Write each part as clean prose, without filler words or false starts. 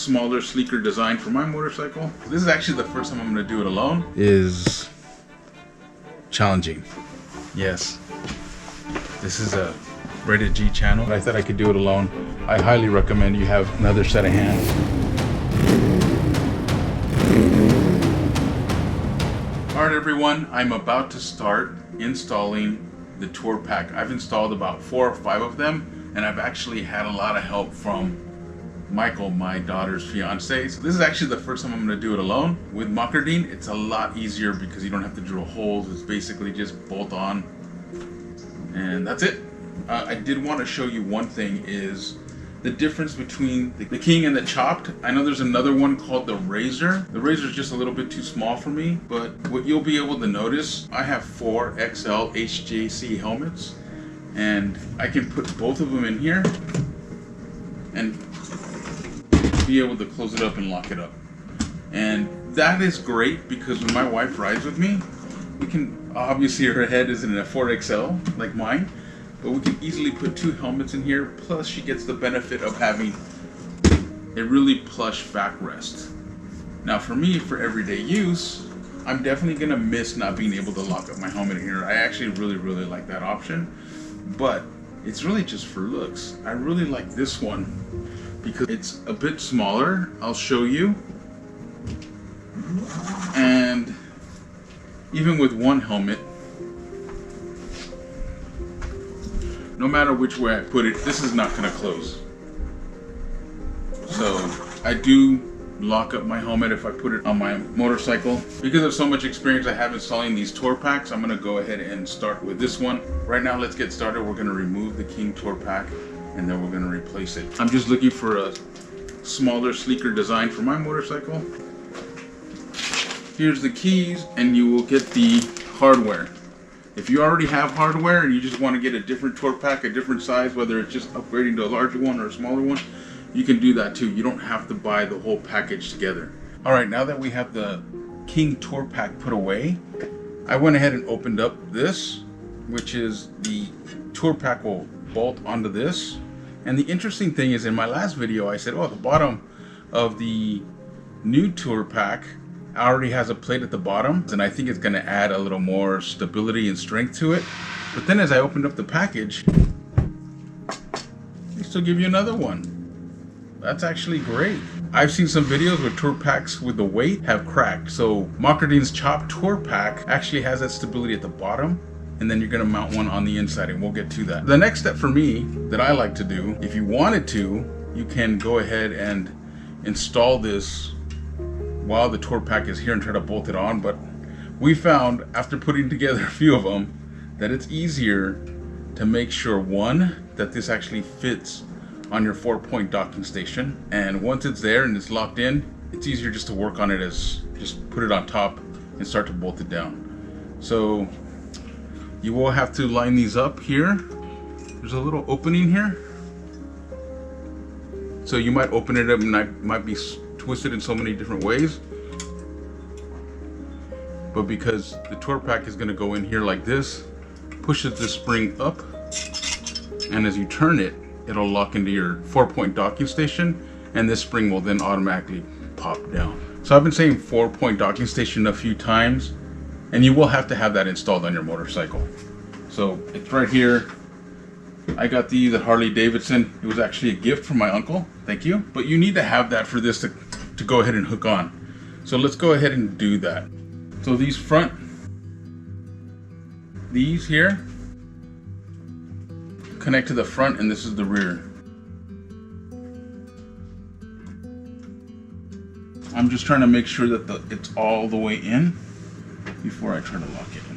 smaller, sleeker design for my motorcycle. This is actually the first time I'm going to do it alone. Is challenging. Yes. This is a rated G channel. I thought I could do it alone. I highly recommend you have another set of hands. Alright everyone, I'm about to start installing the tour pack. I've installed about 4 or 5 of them, and I've actually had a lot of help from Michael, my daughter's fiance. So this is actually the first time I'm going to do it alone. With Mocardine, it's a lot easier because you don't have to drill holes. It's basically just bolt on, and that's it. I did want to show you one thing, is the difference between the King and the Chopped. I know there's another one called the Razor. The Razor is just a little bit too small for me, but what you'll be able to notice, I have 4 XL HJC helmets, and I can put both of them in here and be able to close it up and lock it up. And that is great because when my wife rides with me, we can, obviously her head isn't in a 4XL like mine, but we can easily put 2 helmets in here, plus she gets the benefit of having a really plush backrest. Now for me, for everyday use, I'm definitely gonna miss not being able to lock up my helmet in here. I actually really like that option, but it's really just for looks. I really like this one because it's a bit smaller. I'll show you. And even with one helmet, no matter which way I put it, this is not going to close. So I do lock up my helmet if I put it on my motorcycle. Because of so much experience I have installing these tour packs, I'm going to go ahead and start with this one. Right now, let's get started. We're going to remove the King tour pack, and then we're going to replace it. I'm just looking for a smaller, sleeker design for my motorcycle. Here's the keys, and you will get the hardware. If you already have hardware and you just want to get a different tour pack, a different size, whether it's just upgrading to a larger one or a smaller one, you can do that too. You don't have to buy the whole package together. All right, now that we have the King tour pack put away, I went ahead and opened up this, which is the tour pack will bolt onto this. And the interesting thing is, in my last video, I said, oh, the bottom of the new tour pack already has a plate at the bottom, and I think it's going to add a little more stability and strength to it. But then as I opened up the package, they still give you another one. That's actually great. I've seen some videos where tour packs with the weight have cracked. So Mocardine's Chopped tour pack actually has that stability at the bottom, and then you're going to mount one on the inside, and we'll get to that. The next step for me that I like to do, if you wanted to, you can go ahead and install this while the tour pack is here and try to bolt it on, but we found after putting together a few of them that it's easier to make sure, one, that this actually fits on your 4-point docking station, and once it's there and it's locked in, it's easier just to work on it as just put it on top and start to bolt it down. So you will have to line these up here. There's a little opening here, so you might open it up and it might be twisted in so many different ways, but because the tour pack is going to go in here like this, pushes the spring up, and as you turn it, it'll lock into your 4-point docking station, and this spring will then automatically pop down. So I've been saying 4-point docking station a few times, and you will have to have that installed on your motorcycle. So it's right here. I got these at Harley Davidson. It was actually a gift from my uncle. Thank you. But you need to have that for this to go ahead and hook on. So let's go ahead and do that. So these here connect to the front, and this is the rear. I'm just trying to make sure that it's all the way in before I try to lock it in.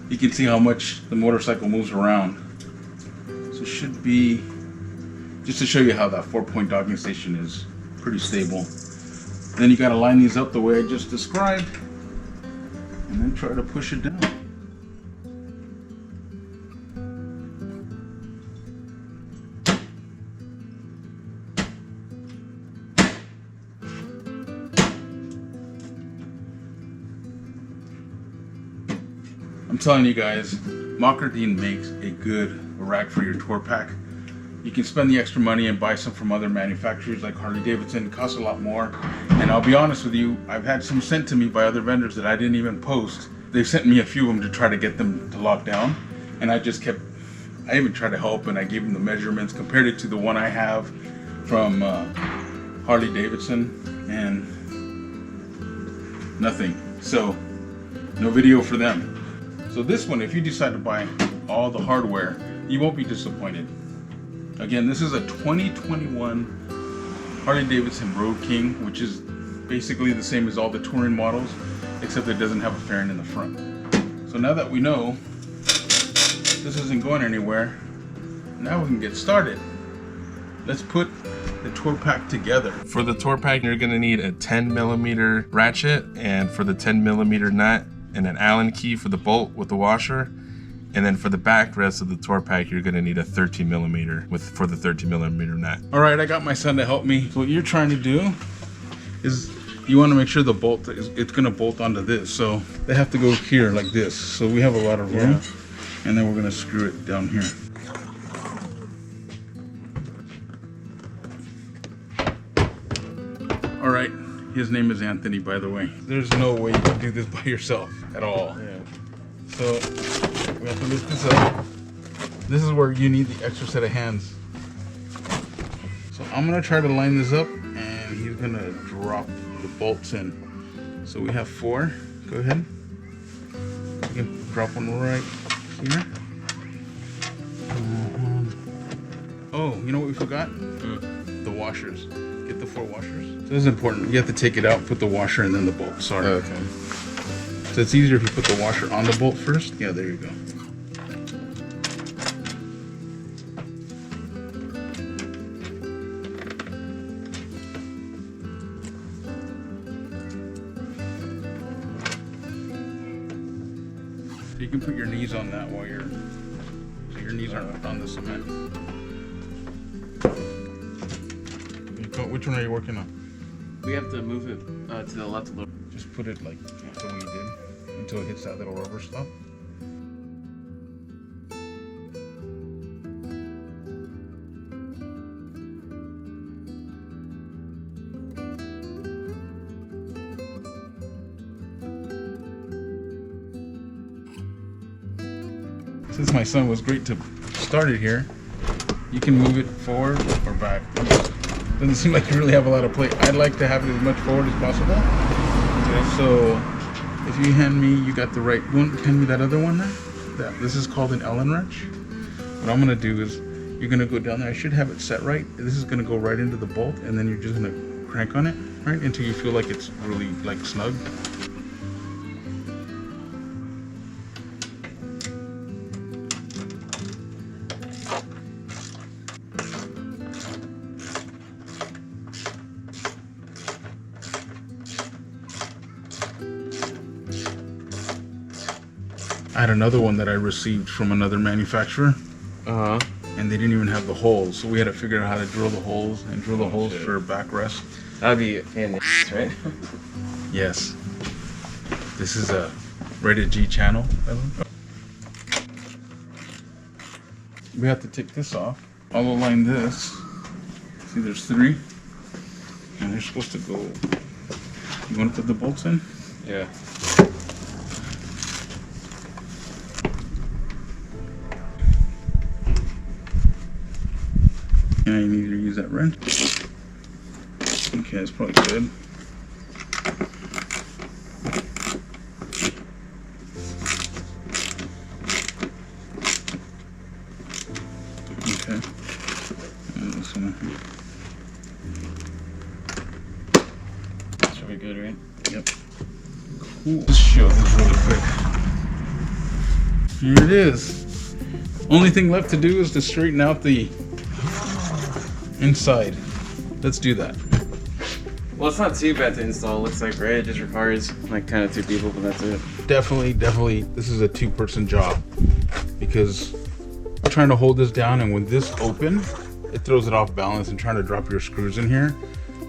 You can see how much the motorcycle moves around. So it should be, just to show you how that 4-point docking station is pretty stable. Then you got to line these up the way I just described, and then try to push it down. I'm telling you guys, Mocardine makes a good rack for your tour pack. You can spend the extra money and buy some from other manufacturers like Harley Davidson. It costs a lot more. And I'll be honest with you, I've had some sent to me by other vendors that I didn't even post. They've sent me a few of them to try to get them to lock down. And I even tried to help, and I gave them the measurements, compared it to the one I have from Harley Davidson, and nothing. So no video for them. So this one, if you decide to buy all the hardware, you won't be disappointed. Again, this is a 2021 Harley Davidson Road King, which is basically the same as all the touring models, except it doesn't have a fairing in the front. So now that we know this isn't going anywhere, now we can get started. Let's put the tour pack together. For the tour pack, you're gonna need a 10mm ratchet, and for the 10mm nut, and an Allen key for the bolt with the washer. And then for the backrest of the tour pack, you're gonna need a 13mm for the 13mm nut. All right, I got my son to help me. So what you're trying to do is you want to make sure the bolt it's gonna bolt onto this. So they have to go here like this. So we have a lot of room, and then we're gonna screw it down here. All right, his name is Anthony, by the way. There's no way you can do this by yourself at all. Yeah. So we have to lift this up. This is where you need the extra set of hands. So I'm gonna try to line this up, and he's gonna drop the bolts in. So we have 4. Go ahead. You can drop one right here. Oh, you know what we forgot? The washers. Get the 4 washers. So this is important. You have to take it out, put the washer, and then the bolt. Sorry. Okay. So it's easier if you put the washer on the bolt first. Yeah, there you go. So you can put your knees on that while so your knees aren't on the cement. Which one are you working on? We have to move it to the left a little. Just put it like the way you did until it hits that little rubber stop. Since my son was great to start it here, you can move it forward or back. Doesn't seem like you really have a lot of play. I'd like to have it as much forward as possible. Okay. So if you hand me, you got the right one, hand me that other one there. This is called an Allen wrench. What I'm gonna do is you're gonna go down there. I should have it set right. This is gonna go right into the bolt, and then you're just gonna crank on it, right, until you feel like it's really like snug. I had another one that I received from another manufacturer, and they didn't even have the holes, so we had to figure out how to drill the holes and drill the holes for backrest. That'd be in the right? Yes. This is a rated G channel. We have to take this off. I'll align this. See, there's 3, and they're supposed to go. You want to put the bolts in? Yeah. And you need to use that wrench. Okay, that's probably good. Okay. And this one. Should be good, right? Yep. Cool. Let's show this really quick. Here it is. Only thing left to do is to straighten out the inside. Let's do that. Well, it's not too bad to install, it looks like, right? It just requires like kind of 2 people, but that's it. Definitely, this is a 2-person job, because I'm trying to hold this down, and when this open, it throws it off balance, and trying to drop your screws in here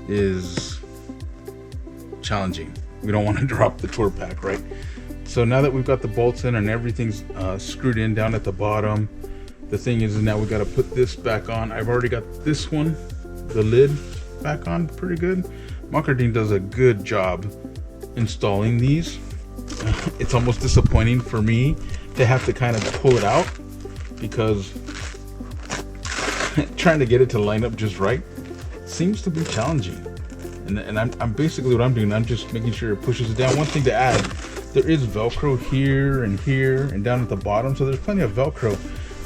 is challenging. We don't want to drop the tour pack, right? So now that we've got the bolts in and everything's screwed in down at the bottom, the thing is now we got to put this back on. I've already got this one, the lid, back on pretty good. Mocardine does a good job installing these. It's almost disappointing for me to have to kind of pull it out because trying to get it to line up just right seems to be challenging. And I'm basically what I'm doing, I'm just making sure it pushes it down. One thing to add, there is Velcro here and down at the bottom, so there's plenty of Velcro.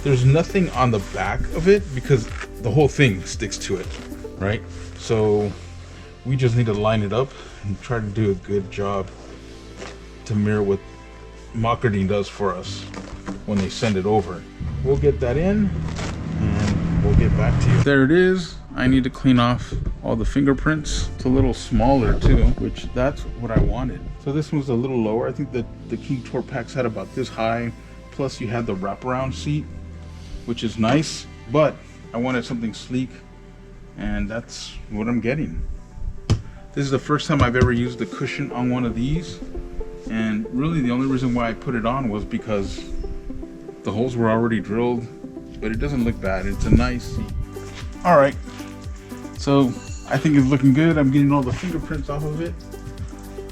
There's nothing on the back of it because the whole thing sticks to it, right? So we just need to line it up and try to do a good job to mirror what Mocardine does for us when they send it over. We'll get that in and we'll get back to you. There it is. I need to clean off all the fingerprints. It's a little smaller too, which that's what I wanted. So this one's a little lower. I think that the King Tour-packs had about this high. Plus you had the wraparound seat, which is nice, but I wanted something sleek, and that's what I'm getting. This is the first time I've ever used the cushion on one of these, and really the only reason why I put it on was because the holes were already drilled, but it doesn't look bad. It's a nice seat. All right, so I think it's looking good. I'm getting all the fingerprints off of it.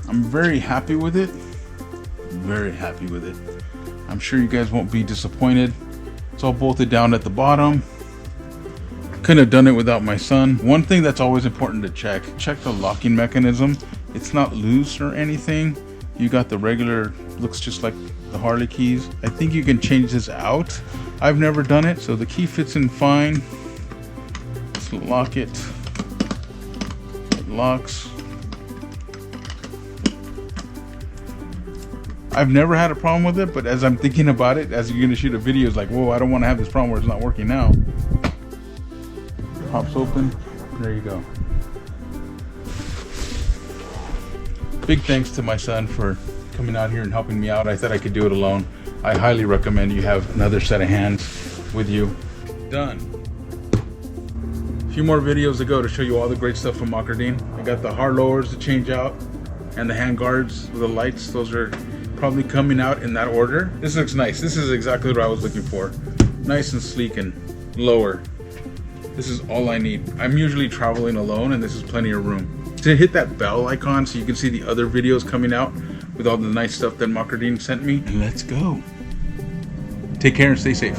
I'm very happy with it. Very happy with it. I'm sure you guys won't be disappointed. It's all bolted down at the bottom. Couldn't have done it without my son. One thing that's always important to check the locking mechanism. It's not loose or anything. You got the regular, looks just like the Harley keys. I think you can change this out. I've never done it, so the key fits in fine. Let's lock it. It locks. I've never had a problem with it, but as I'm thinking about it, as you're gonna shoot a video, it's like, whoa, I don't wanna have this problem where it's not working now. Pops open, there you go. Big thanks to my son for coming out here and helping me out. I thought I could do it alone. I highly recommend you have another set of hands with you. Done. A few more videos to go to show you all the great stuff from Mocardine. I got the hard lowers to change out and the hand guards with the lights. Those are probably coming out in that order. This looks nice. This is exactly what I was looking for. Nice and sleek and lower. This is all I need. I'm usually traveling alone and this is plenty of room. To hit that bell icon so you can see the other videos coming out with all the nice stuff that Mocardine sent me. And let's go. Take care and stay safe.